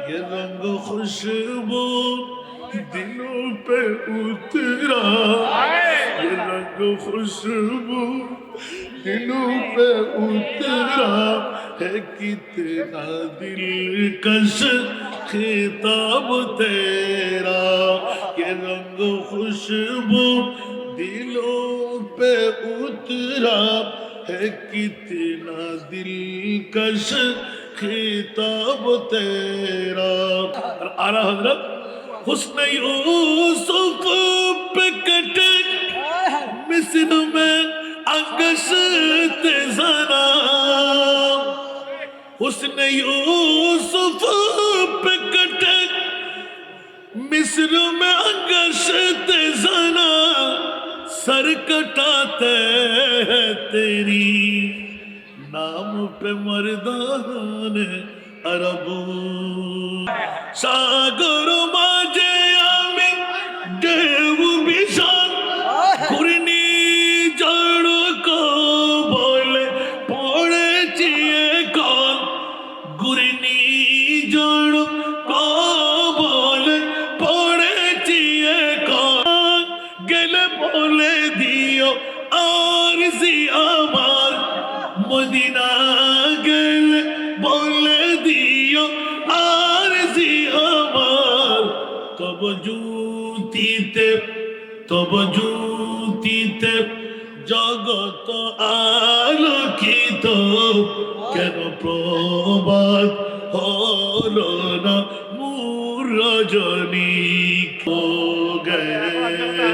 یہ رنگ خوشبو دلوں پہ اترا، یہ رنگ خوشبو دلوں پہ اترا ہے، کتنا دلکش خطاب تیرا، یہ رنگ خوشبو دلوں پہ اترا ہے، کتنا دلکش خطاب تیرا۔ اور اعلیٰ حضرت حسن یوسف پہ کٹے مصر میں انگشت زنا، حسن یوسف پہ کٹے مصر میں انگشت زنا، سر کٹاتے ہیں تیری نام پہ مردان عرب، সাগর মাঝে আমি ঢেউ ভীষণ ঘূর্ণি ঝড় কবলে পড়েছি এখন, ঘূর্ণি ঝড় কবলে পড়েছি এখন, গেলে বলে দিও আরজি আমার মদিনা, গেলে বলে দিও আরজি আমার, তব জ্যোতিতে জগত আলোকিত, কেন প্রভাত হলো না মোর রজনী, হো গয়ে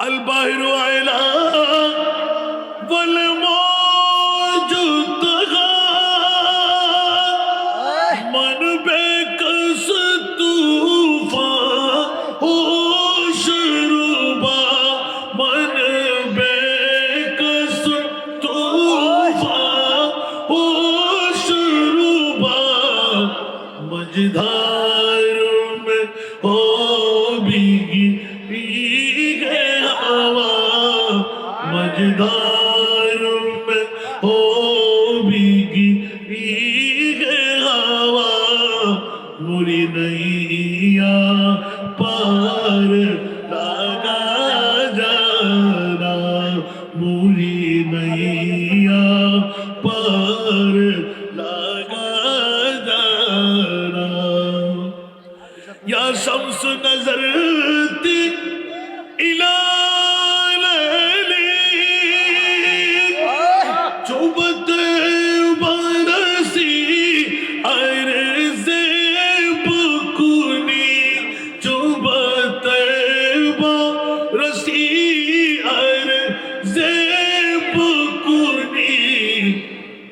البحر علا والموج طغى، من بکس طوفان ہوش ربا، من بکس طوفان ہوش ربا، مجدار میں ہو بھیگی بھیگے ہوا، مجدار میں ہو بھیگی بھیگے ہوا، موری نیا پار لگا جانا، موری نیا پار لگا جانا، یا شمس نظر تھی چوبتے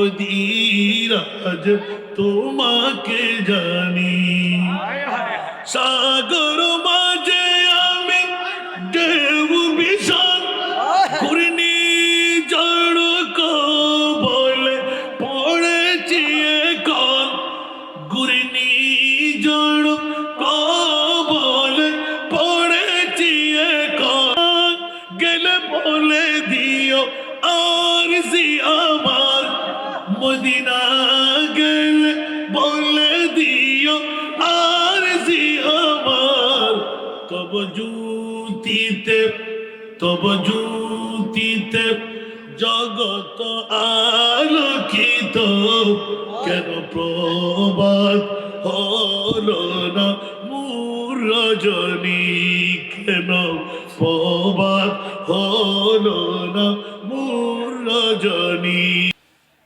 অধিরাজ তোমাকে জানি সাগর মাঝে আমি ঢেউ বিশাল ঘূর্ণি ঝড় বলে পড়েছি এখন ঘূর্ণি ঝড় বলে পড়েছি এখন গেলে বলে দিও আর সি আমার মদিনা গেলে বলে দিও আর সি আমার তব জ্যোতিতে জগত আলোকিত কেন প্রভাত হলো না মোর রজনী কেন প্রভাত হলো না মোর রজনী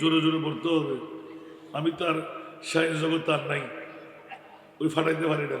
জোরে জোরে পড়তে হবে আমি তার শায়ের জগৎ তার নাই ওই ফাটাইতে পারি না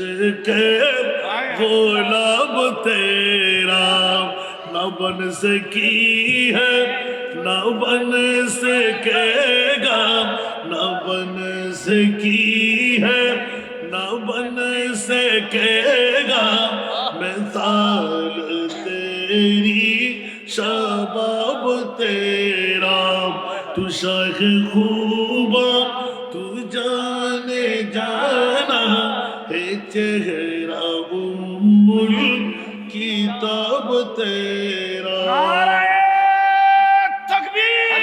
کے غلام تیرا نہ بن سکی ہے نہ بن سکے گا نہ بن سکی ہے نہ بن سکے گا مثال تیری شباب تیرا تو شاہ خوبا تو جانے جانا ہے چہرہ کتاب تیرا نعرہ تکبیر،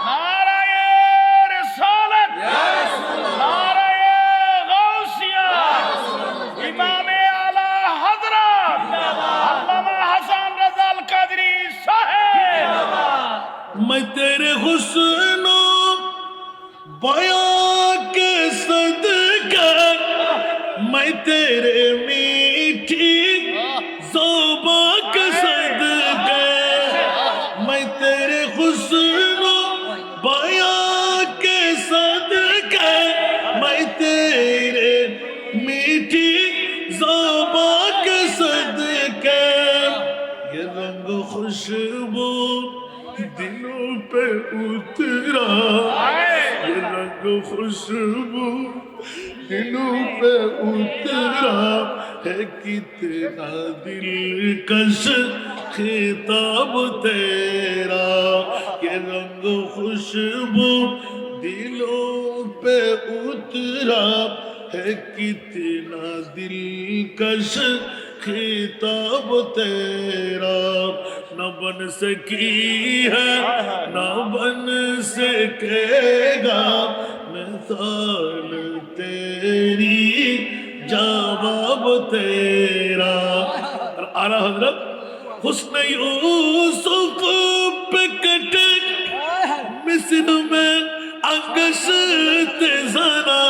نعرہ رسالت، نعرہ غوثیہ، امام اعلی حضرت علامہ حسن رضا القادری صاحب۔ میں تیرے حسن و بیاں کے صدقے میں تیرے میٹھی زباں کے صدقے میں تیرے حسن و بیاں کے صدقے میں تیرے میٹھی زباں کے صدقے یہ رنگ خوشبو دلوں پہ اترا یہ رنگ خوشبو دلوں پہ اترا ہے کتنا دلکش خطاب تیرا یہ رنگ خوشبو دلوں پہ اترا ہے کتنا دلکش خطاب تیرا نہ بن سکی ہے نہ بن سکے گا مثال تیری جواب تیرا اعلیٰ حضرت حسن یوسف پہ کٹے مصر میں انگشت زنا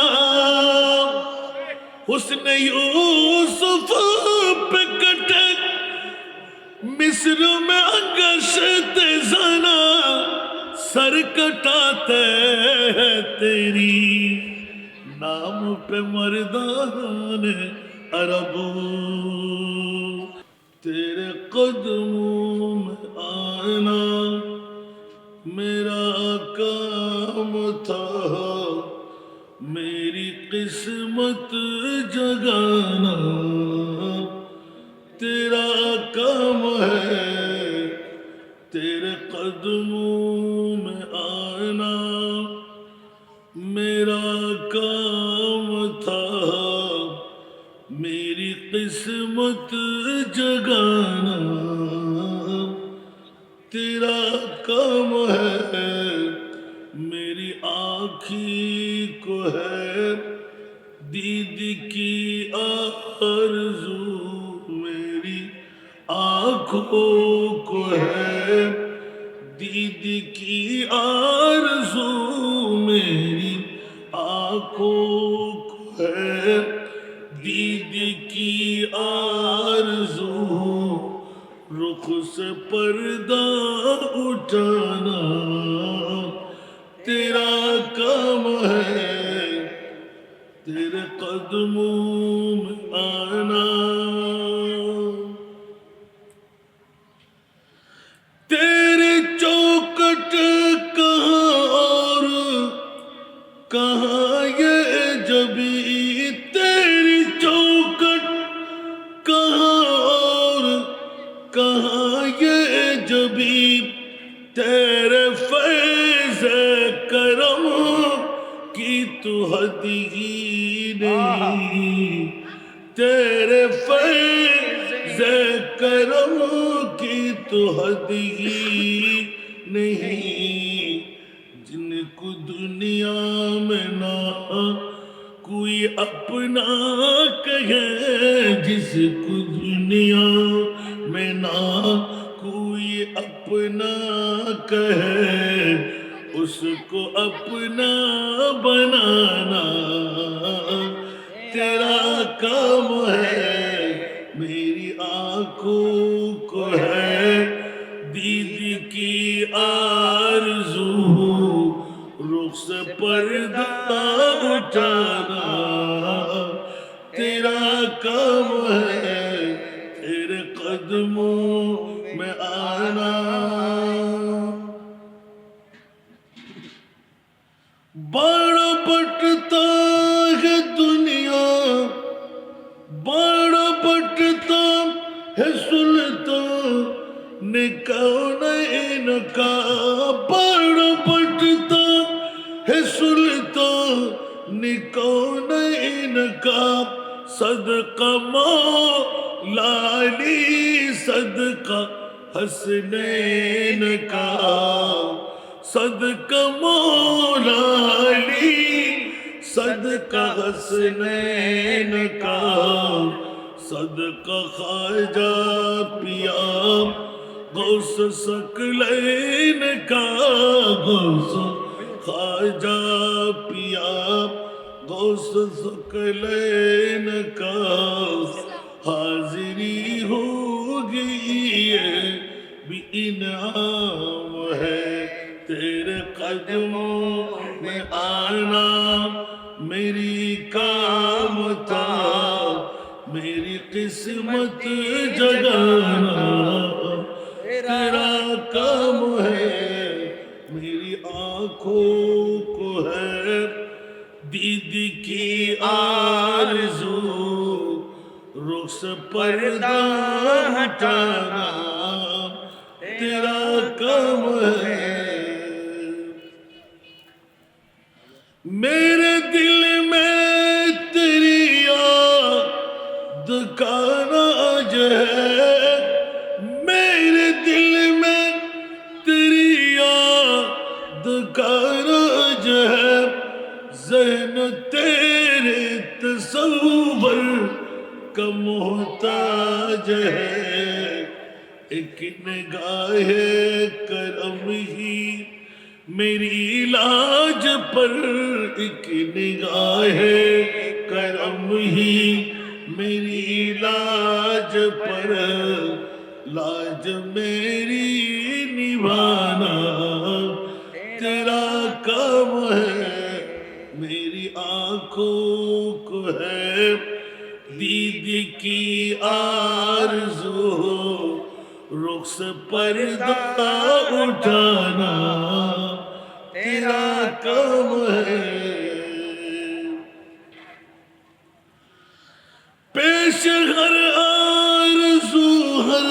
حسن یوسف پہ کٹے مصر میں انگشت زنا سر کٹاتے ہیں تیری نام پہ مردان عرب تیرے قدموں میں آنا میرا کام تھا میری قسمت جگانا تیرا کام ہے تیرے قدموں میں آنا میرا کام تھا میری قسمت جگانا تیرا کام ہے میری آنکھی کو ہے دید کی آرزو میری آنکھوں کو ہے دید کی آرزو میری آنکھوں کو ہے دید کی آرزو رخ سے پردہ اٹھانا تیرا کام ہے تیرے قدموں میں آنا تیری چوکٹ کہاں اور کہاں یہ جبی تیری چوکٹ کہاں اور کہاں یہ جبی تیرے فیض کرم کی تو حد ہی نہیں تیرے فیض کرم کی تو حد ہی نہیں جن کو دنیا میں نہ کوئی اپنا کہے جس کو دنیا میں نہ کوئی اپنا کہے اس کو اپنا بنانا تیرا کام ہے میری آنکھوں کو ہے دید کی آرزو رخ سے پردہ اٹھانا تیرا کام ہے تیرے قدموں میں آنا بڑا بٹتا ہے دنیا بڑا بٹتا ہے سلطان کونین کا بڑا بٹتا ہے سلطان کونین کا صدقہ مولا علی صدقہ حسنین کا صدقہ مولا علی صدقہ حسنین کا صدقہ خواجہ پیا غوث ثقلین کا غوث خواجہ پیا غوث ثقلین کا حاضری ہوگی یہ بھی انعام ہے تیرے قدموں میں آنا میری کام تھا میری قسمت جگانا تیرا کام ہے میری آنکھوں کو ہے دید کی آرزو رخ سے پردہ ہٹانا تیرا کام ہے میرے دل میں تیری یاد کا راج ہے میرے دل میں تیری یاد کا راج ہے ذہن تیرے تصور کا محتاج ہے ایک نگاہ کرم ہی میری لاج پر ایک نگاہ کرم ہی میری لاج پر لاج میری نبھانا تیرا کام ہے میری آنکھوں کو ہے دید کی آرزو رخ سے پردہ اٹھانا تیرا کام ہے پیش ہر آرزو ہر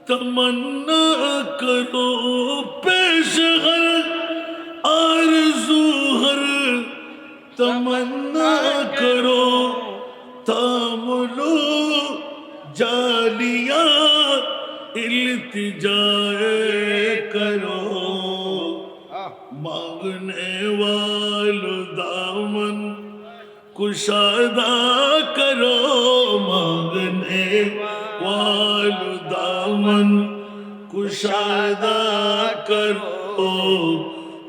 تمنا کرو پیش ہر آرزو ہر تمنا کرو تام لو جالیاں التجا کرو مانگنے والو دامن کشادہ کرو مانگنے والو دامن کشادہ کرو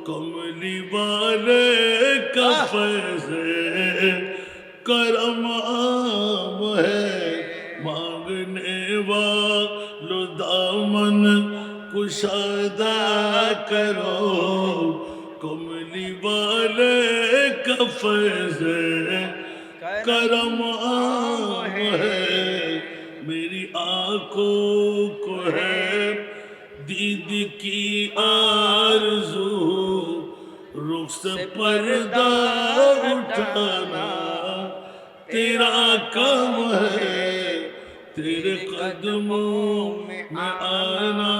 کملی والے کا فیض کرم عام ہے مانگنے والو دامن کشادہ کرو کملی والے کا فیض کرم عام ہے میری آنکھوں کو ہے دید کی آرزو رخ سے پردہ اٹھانا تیرا کام ہے تیرے قدموں میں آنا